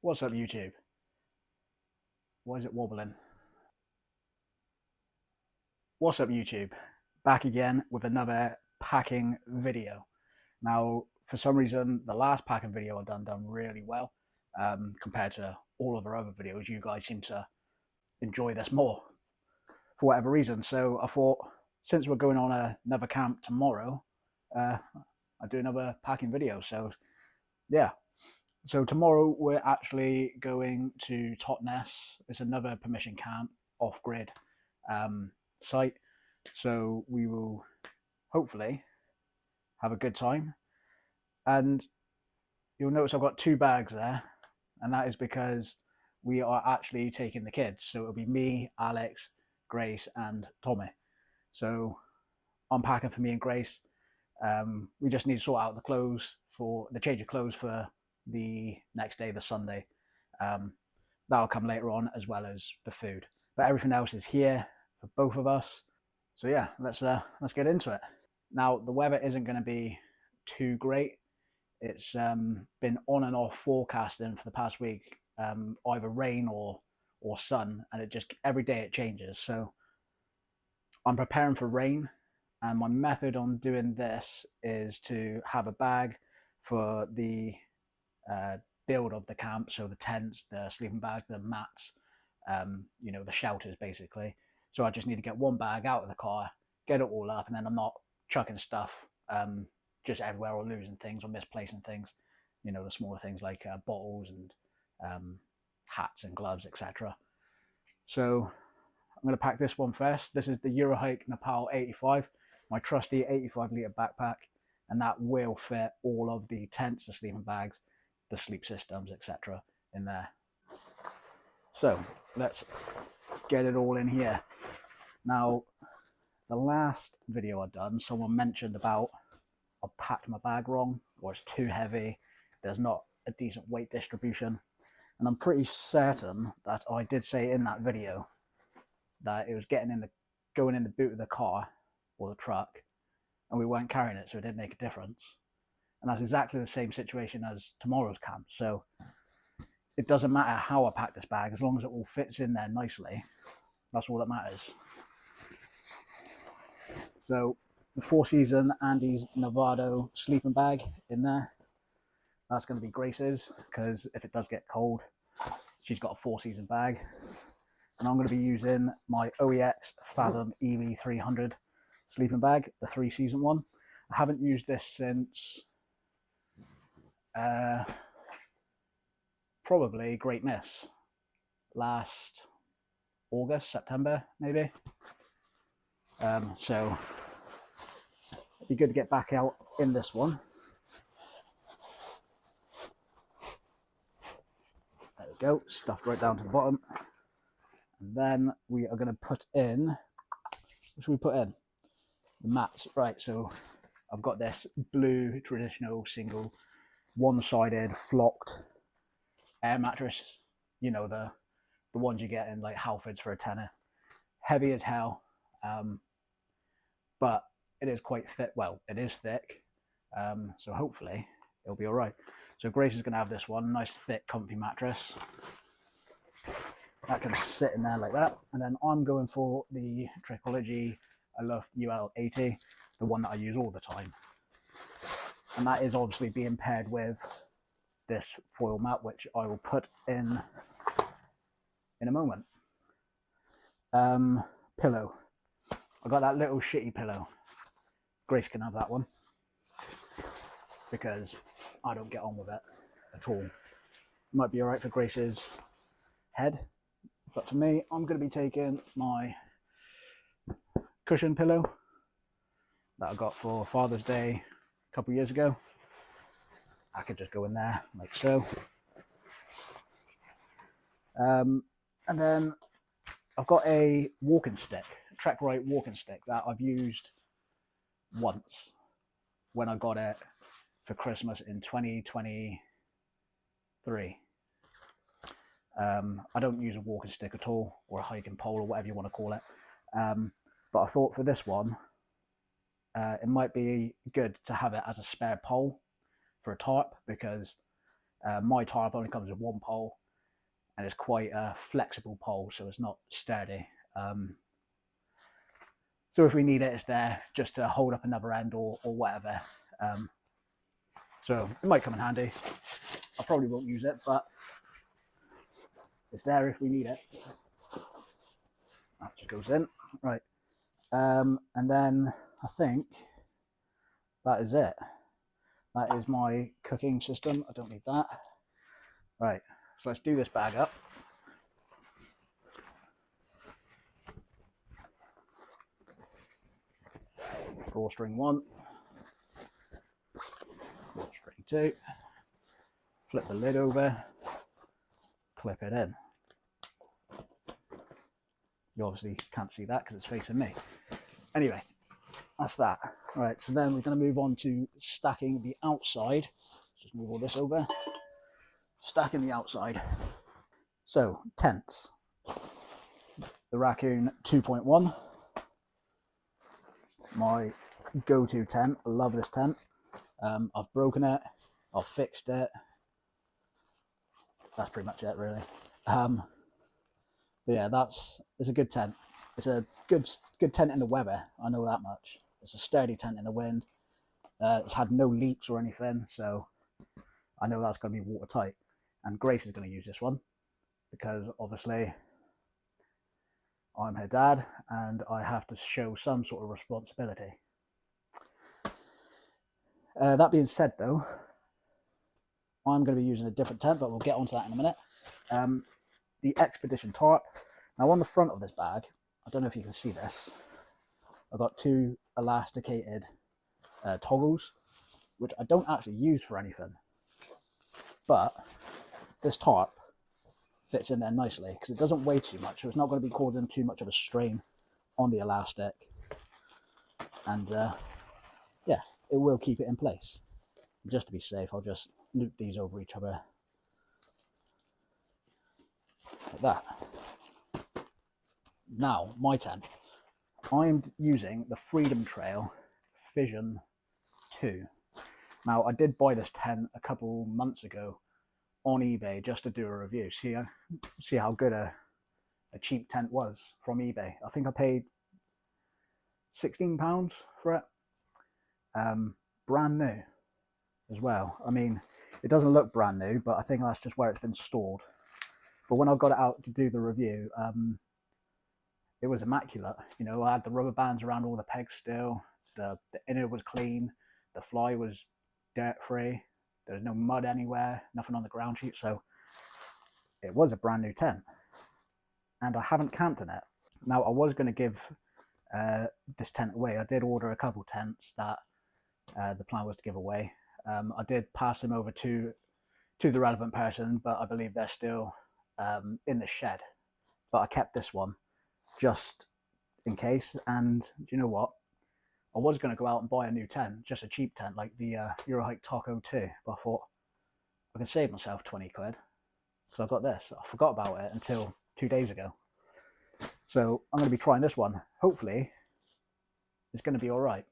What's up, YouTube? Why is it wobbling? What's up, YouTube? Back again with another packing video. Now, for some reason, the last packing video I've done really well compared to all of our other videos. You guys seem to enjoy this more for whatever reason. So I thought, since we're going on another camp tomorrow, I'd do another packing video. So yeah. So tomorrow we're actually going to Totnes. It's another permission camp, off-grid site. So we will hopefully have a good time. And you'll notice I've got two bags there, and that is because we are actually taking the kids. So it'll be me, Alex, Grace, and Tommy. So I'm packing for me and Grace. We just need to sort out the clothes for the change of clothes for the next day, the Sunday. That'll come later on, as well as the food. But everything else is here for both of us. So yeah, let's get into it. Now the weather isn't going to be too great. It's been on and off forecasting for the past week, either rain or sun, and it just every day it changes. So I'm preparing for rain, and my method on doing this is to have a bag for the build of the camp, so the tents, the sleeping bags, the mats, the shelters basically. So I just need to get one bag out of the car, get it all up, and then I'm not chucking stuff just everywhere or losing things or misplacing things. The smaller things like bottles and hats and gloves, etc. So I'm going to pack this one first. This is the Eurohike Nepal 85, my trusty 85-litre backpack, and that will fit all of the tents, the sleeping bags, the sleep systems, etc. in there. So let's get it all in here. Now, the last video I've done, someone mentioned about I packed my bag wrong, or it's too heavy, there's not a decent weight distribution. And I'm pretty certain that I did say in that video that it was going in the boot of the car or the truck, and we weren't carrying it, so it didn't make a difference. And that's exactly the same situation as tomorrow's camp. So it doesn't matter how I pack this bag, as long as it all fits in there nicely. That's all that matters. So the Four Season Andy's Nevado sleeping bag in there. That's going to be Grace's, because if it does get cold, she's got a Four Season bag. And I'm going to be using my OEX Fathom EV300 sleeping bag, the 3-season one. I haven't used this since probably Great Miss last August, September maybe. So it'd be good to get back out in this one. There we go, stuffed right down to the bottom. And then we are going to put in, what should we put in? The mats. Right, so I've got this blue traditional single one-sided flocked air mattress, the ones you get in like Halfords for a tenner. Heavy as hell, but it is quite thick. Well, it is thick, so hopefully it'll be all right. So Grace is going to have this one, nice thick comfy mattress that can sit in there like that. And then I'm going for the Trichology Aloft UL80, the one that I use all the time. And that is obviously being paired with this foil mat, which I will put in a moment. Pillow. I got that little shitty pillow. Grace can have that one, because I don't get on with it at all. Might be all right for Grace's head, but for me, I'm going to be taking my cushion pillow that I got for Father's Day a couple of years ago. I could just go in there like so. And then I've got a walking stick, Trek Right walking stick that I've used once when I got it for Christmas in 2023. I don't use a walking stick at all, or a hiking pole, or whatever you want to call it. But I thought for this one, it might be good to have it as a spare pole for a tarp, because My tarp only comes with one pole, and it's quite a flexible pole, so it's not sturdy. So if we need it, it's there just to hold up another end or whatever. So it might come in handy. I probably won't use it, but it's there if we need it. That just goes in, right. And then I think that is it. That is my cooking system. I don't need that. Right, so let's do this bag up. Drawstring 1, drawstring 2, flip the lid over, clip it in. You obviously can't see that because it's facing me. Anyway, that's that. Right, so then we're going to move on to stacking the outside. Just move all this over. Stacking the outside. So, tents. The Raccoon 2.1. My go-to tent. I love this tent. I've broken it. I've fixed it. That's pretty much it, really. But yeah, it's a good tent. It's a good tent in the weather. I know that much. It's a sturdy tent in the wind. It's had no leaks or anything, so I know that's going to be watertight. And Grace is going to use this one because obviously I'm her dad and I have to show some sort of responsibility. That being said, though, I'm going to be using a different tent, but we'll get onto that in a minute. The Expedition tarp. Now on the front of this bag, I don't know if you can see this, I've got 2 elasticated toggles, which I don't actually use for anything. But this tarp fits in there nicely because it doesn't weigh too much, so it's not going to be causing too much of a strain on the elastic. And yeah, it will keep it in place. Just to be safe, I'll just loop these over each other like that. Now, my tent. I'm using the Freedom Trail Fission 2. Now, I did buy this tent a couple months ago on eBay just to do a review. See how good a cheap tent was from eBay. I think I paid £16 for it. Brand new as well. I mean, it doesn't look brand new, but I think that's just where it's been stored. But when I got it out to do the review, it was immaculate. You know, I had the rubber bands around all the pegs still. The inner was clean. The fly was dirt free. There's no mud anywhere, nothing on the ground sheet. So it was a brand new tent. And I haven't camped in it. Now, I was going to give this tent away. I did order a couple tents that the plan was to give away. I did pass them over to the relevant person, but I believe they're still in the shed. But I kept this one just in case. And do you know what? I was going to go out and buy a new tent, just a cheap tent like the Eurohike Taco 2, but I thought I can save myself 20 quid. So I got this. I forgot about it until 2 days ago. So I'm going to be trying this one. Hopefully it's going to be all right.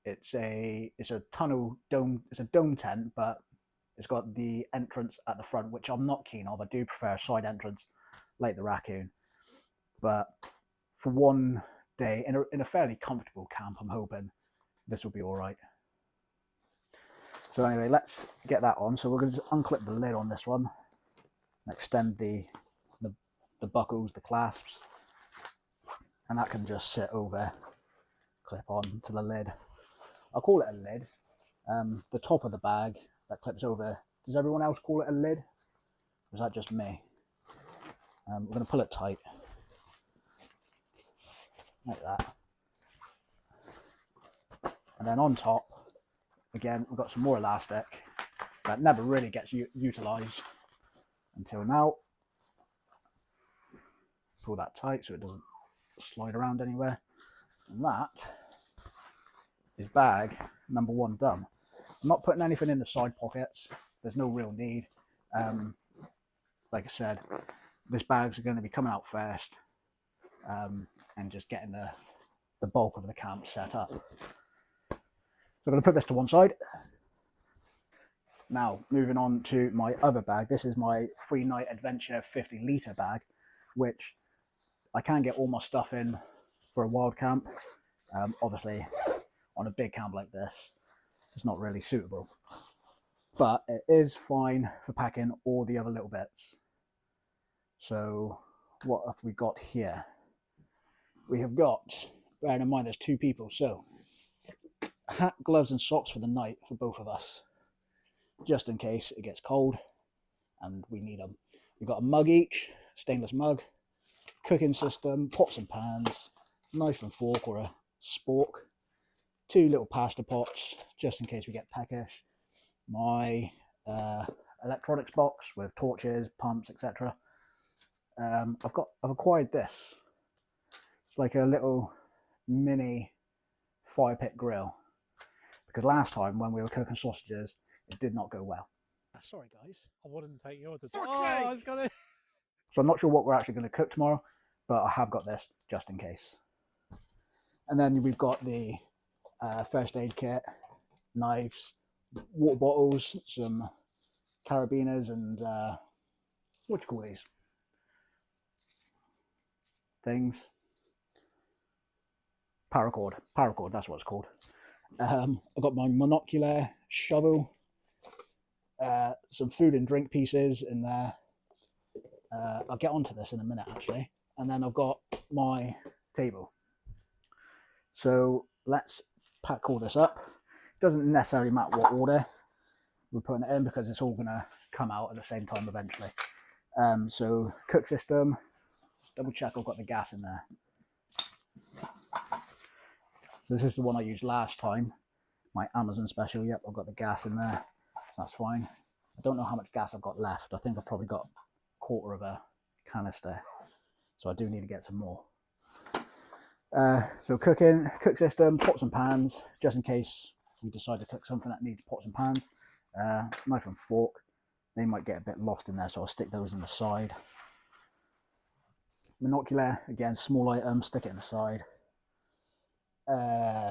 It's a tunnel dome. It's a dome tent, but it's got the entrance at the front, which I'm not keen of. I do prefer a side entrance like the Raccoon. But for one day, in a fairly comfortable camp, I'm hoping this will be all right. So anyway, let's get that on. So we're going to just unclip the lid on this one and extend the buckles, the clasps, and that can just sit over, clip on to the lid. I'll call it a lid. The top of the bag that clips over, does everyone else call it a lid? Or is that just me? We're going to pull it tight. Like that. And then on top, again, we've got some more elastic that never really gets utilised until now. Pull that tight so it doesn't slide around anywhere. And that is bag number 1 done. I'm not putting anything in the side pockets. There's no real need. Like I said, this bag's going to be coming out first and just getting the bulk of the camp set up. So I'm going to put this to one side. Now, moving on to my other bag. This is my 3-night adventure 50-litre bag, which I can get all my stuff in for a wild camp. Obviously, on a big camp like this, it's not really suitable. But it is fine for packing all the other little bits. So, what have we got here? We have got, bearing in mind there's 2 people, so hat, gloves and socks for the night for both of us, just in case it gets cold and we need them. We've got a mug each, stainless mug, cooking system, pots and pans, knife and fork or a spork, 2 little pasta pots just in case we get peckish, my electronics box with torches, pumps, etc. I've acquired this. It's like a little mini fire pit grill, because last time when we were cooking sausages it did not go well. Sorry guys, I wouldn't take your decision. I was gonna... So I'm not sure what we're actually going to cook tomorrow, but I have got this just in case. And then we've got the first aid kit, knives, water bottles, some carabiners, and what do you call these things? Paracord, that's what it's called. I've got my monocular, shovel, some food and drink pieces in there. I'll get onto this in a minute actually. And then I've got my table. So let's pack all this up. It doesn't necessarily matter what order we're putting it in because it's all going to come out at the same time eventually. So cook system, just double check I've got the gas in there. So this is the one I used last time, my Amazon special. Yep, I've got the gas in there, so that's fine. I don't know how much gas I've got left. I think I've probably got a quarter of a canister, so I do need to get some more. So cook system, pots and pans, just in case we decide to cook something that needs pots and pans. Knife and fork, they might get a bit lost in there, so I'll stick those in the side. Monocular, again, small item, stick it in the side.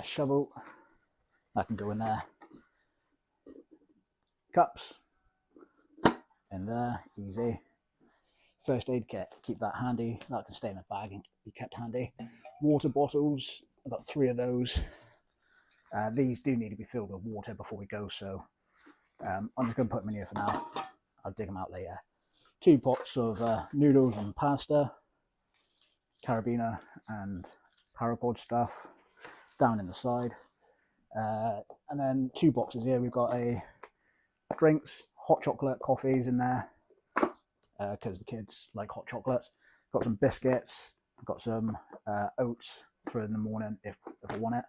Shovel, that can go in there. Cups, in there, easy. First aid kit, keep that handy, that can stay in the bag and be kept handy. Water bottles, I've got 3 of those. These do need to be filled with water before we go, so I'm just going to put them in here for now. I'll dig them out later. 2 pots of noodles and pasta, carabiner and paracord stuff down in the side. And then 2 boxes here. We've got a drinks, hot chocolate, coffees in there because the kids like hot chocolates. Got some biscuits. I've got some oats for in the morning if I want it.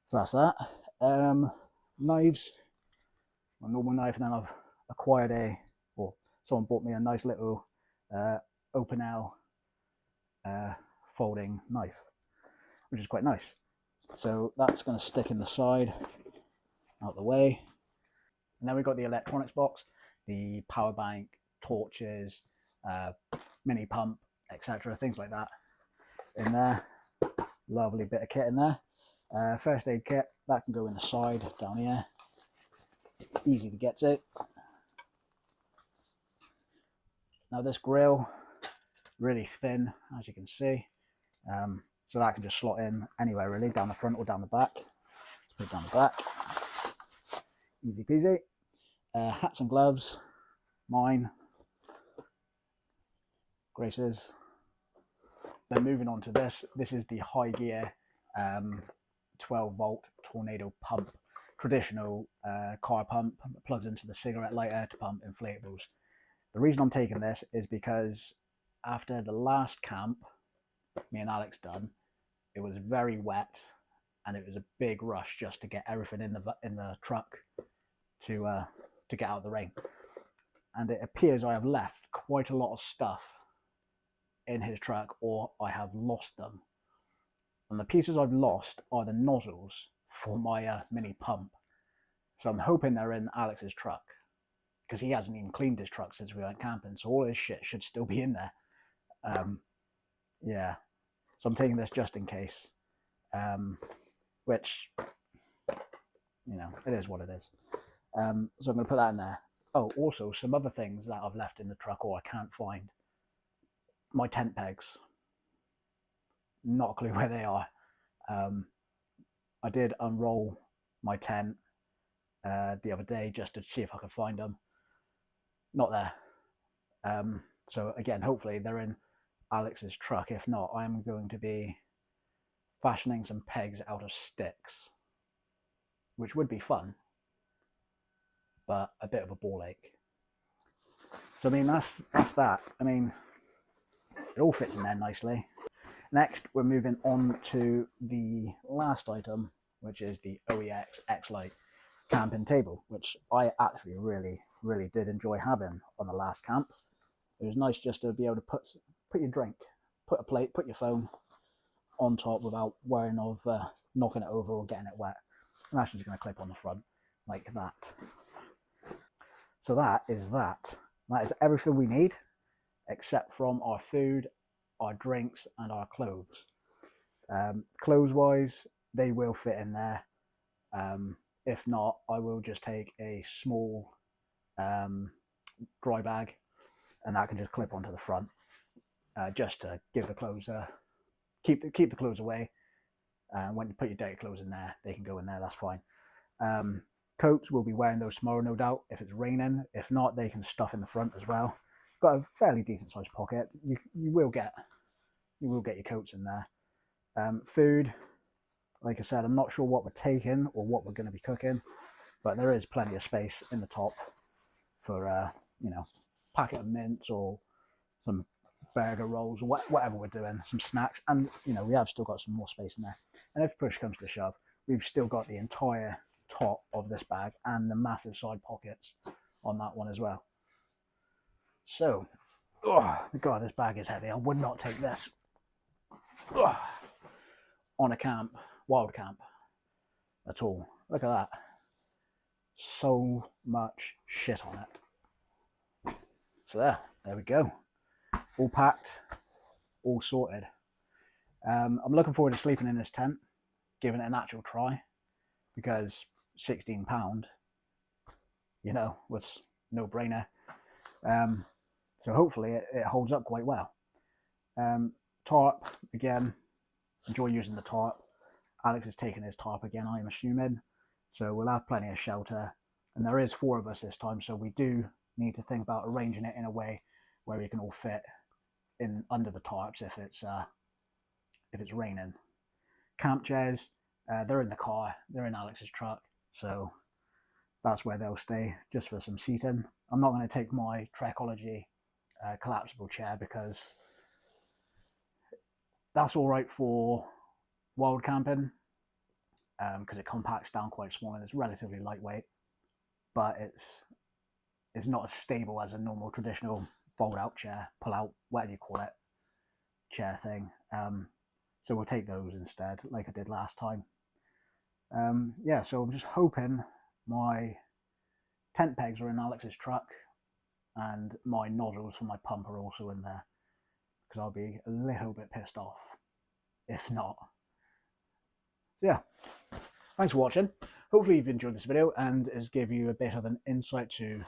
So that's that. Knives, a normal knife, and then I've acquired someone bought me a nice little open L folding knife, which is quite nice. So that's going to stick in the side, out the way. And then we've got the electronics box, the power bank, torches, mini pump, etc. Things like that in there. Lovely bit of kit in there. First aid kit, that can go in the side down here. Easy to get to. Now this grill, really thin, as you can see. So that can just slot in anywhere really, down the front or down the back. Let's put it down the back. Easy peasy. Hats and gloves, mine. Grace's. Then moving on to this is the high gear 12 volt tornado pump. Traditional car pump that plugs into the cigarette lighter to pump inflatables. The reason I'm taking this is because after the last camp me and Alex done, it was very wet and it was a big rush just to get everything in the truck to get out of the rain. And it appears I have left quite a lot of stuff in his truck, or I have lost them. And the pieces I've lost are the nozzles for my mini pump. So I'm hoping they're in Alex's truck, because he hasn't even cleaned his truck since we went camping, so all his shit should still be in there. Yeah, so I'm taking this just in case, which, you know, it is what it is. So I'm going to put that in there. Oh, also some other things that I've left in the truck or I can't find. My tent pegs. Not a clue where they are. I did unroll my tent the other day just to see if I could find them. Not there. So again, hopefully they're in Alex's truck. If not, I'm going to be fashioning some pegs out of sticks, which would be fun, but a bit of a ball ache. So I mean, that's that. I mean, it all fits in there nicely. Next, we're moving on to the last item, which is the OEX X-Lite camping table, which I actually really did enjoy having on the last camp. It was nice just to be able to put your drink, put a plate, put your phone on top without worrying of knocking it over or getting it wet. And that's just going to clip on the front like that. So that is that. That is everything we need, except from our food, our drinks, and our clothes. Clothes-wise, they will fit in there. If not, I will just take a small dry bag, and that can just clip onto the front, just to give the clothes keep the clothes away. When you put your dirty clothes in there, they can go in there. That's fine. Coats, will be wearing those tomorrow, no doubt, if it's raining. If not, they can stuff in the front as well. Got a fairly decent sized pocket. You will get your coats in there. Food, like I said, I'm not sure what we're taking or what we're going to be cooking, but there is plenty of space in the top for you know, packet of mints or some burger rolls or whatever we're doing, some snacks, and you know, we have still got some more space in there. And if push comes to shove, we've still got the entire top of this bag and the massive side pockets on that one as well. So, oh god, this bag is heavy. I would not take this on a camp, wild camp, at all. Look at that. So much shit on it. So there we go. All packed, all sorted. I'm looking forward to sleeping in this tent, giving it an actual try, because £16, you know, was no brainer. So hopefully it holds up quite well. Tarp, again, enjoy using the tarp. Alex is taking his tarp again, I'm assuming. So we'll have plenty of shelter. And there is 4 of us this time, so we do need to think about arranging it in a way where we can all fit in under the tarps if it's raining. Camp chairs, they're in the car, they're in Alex's truck, so that's where they'll stay, just for some seating. I'm not going to take my Trekology collapsible chair because that's all right for wild camping, because it compacts down quite small and it's relatively lightweight, but it's not as stable as a normal traditional fold out chair, pull out, whatever you call it, chair thing. So we'll take those instead, like I did last time. Yeah, so I'm just hoping my tent pegs are in Alex's truck and my nozzles for my pump are also in there, because I'll be a little bit pissed off if not. So yeah, thanks for watching. Hopefully you've enjoyed this video and has given you a bit of an insight to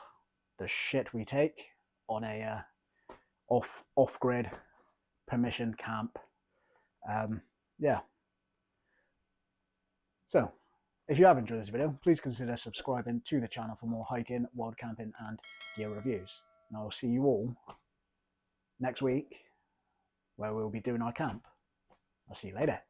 the shit we take on a off-grid permission camp. Yeah. So, if you have enjoyed this video, please consider subscribing to the channel for more hiking, wild camping and gear reviews. And I'll see you all next week, where we'll be doing our camp. I'll see you later.